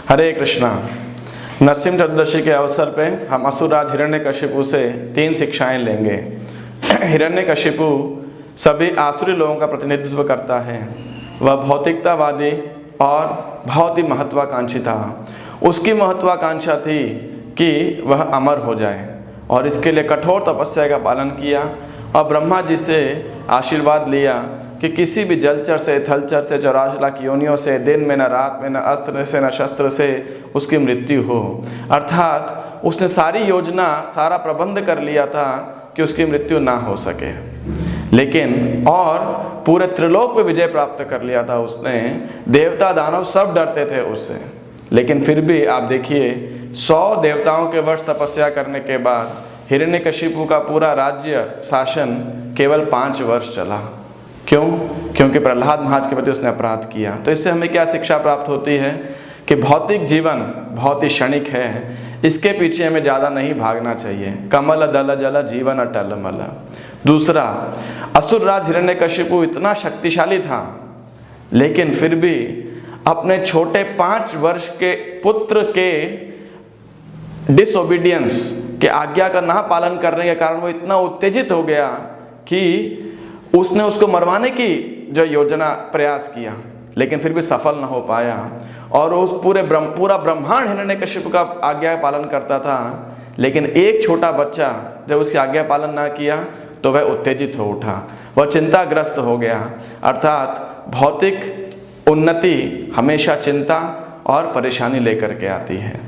हरे कृष्णा। नरसिंह चतुर्दशी के अवसर पे हम असुरराज हिरण्यकशिपु से 3 शिक्षाएं लेंगे। हिरण्यकशिपु सभी आसुरी लोगों का प्रतिनिधित्व करता है। वह भौतिकतावादी और बहुत ही महत्वाकांक्षी था। उसकी महत्वाकांक्षा थी कि वह अमर हो जाए और इसके लिए कठोर तपस्या का पालन किया और ब्रह्मा जी से आशीर्वाद लिया कि किसी भी जलचर से, थलचर से, 84 लाख योनियों से, दिन में न रात में, न अस्त्र से न शस्त्र से उसकी मृत्यु हो। अर्थात उसने सारी योजना, सारा प्रबंध कर लिया था कि उसकी मृत्यु ना हो सके। लेकिन और पूरे त्रिलोक पे विजय प्राप्त कर लिया था उसने। देवता दानव सब डरते थे उससे। लेकिन फिर भी आप देखिए 100 देवताओं के वर्ष तपस्या करने के बाद हिरण्यकशिपु का पूरा राज्य शासन केवल 5 वर्ष चला। क्यों? क्योंकि प्रहलाद महाराज के प्रति उसने अपराध किया। तो इससे हमें क्या शिक्षा प्राप्त होती है कि भौतिक जीवन बहुत ही क्षणिक है, इसके पीछे हमें ज़्यादा नहीं भागना चाहिए। कमल दल जल जीवन अटल मल। दूसरा, असुरराज हिरण्यकशिपु इतना शक्तिशाली था, लेकिन फिर भी अपने छोटे 5 वर्ष के पुत्र के डिसओबीडियंस के आज्ञा का ना पालन करने के कारण वो इतना उत्तेजित हो गया कि उसने उसको मरवाने की जो योजना प्रयास किया, लेकिन फिर भी सफल न हो पाया। और उस पूरा ब्रह्मांड हिरण्यकशिपु का आज्ञा पालन करता था, लेकिन एक छोटा बच्चा जब उसकी आज्ञा पालन ना किया तो वह उत्तेजित हो उठा, वह चिंताग्रस्त हो गया। अर्थात भौतिक उन्नति हमेशा चिंता और परेशानी लेकर के आती है।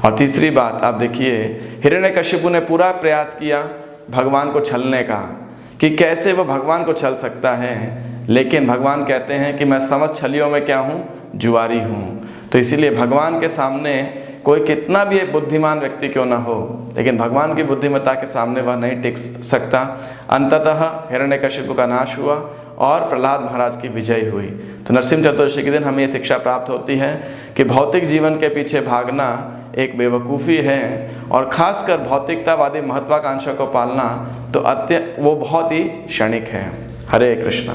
और तीसरी बात आप देखिए, हिरण्यकशिपु ने पूरा प्रयास किया भगवान को छलने का कि कैसे वह भगवान को छल सकता है, लेकिन भगवान कहते हैं कि मैं समस्त छलियों में क्या हूँ? जुआरी हूँ। तो इसीलिए भगवान के सामने कोई कितना भी बुद्धिमान व्यक्ति क्यों ना हो, लेकिन भगवान की बुद्धिमत्ता के सामने वह नहीं टिक सकता। अंततः हिरण्यकशिपु का नाश हुआ और प्रहलाद महाराज की विजय हुई। तो नरसिंह चतुर्दशी के दिन हमें ये शिक्षा प्राप्त होती है कि भौतिक जीवन के पीछे भागना एक बेवकूफ़ी है, और खासकर भौतिकतावादी महत्वाकांक्षा को पालना तो वो बहुत ही क्षणिक है। हरे कृष्णा।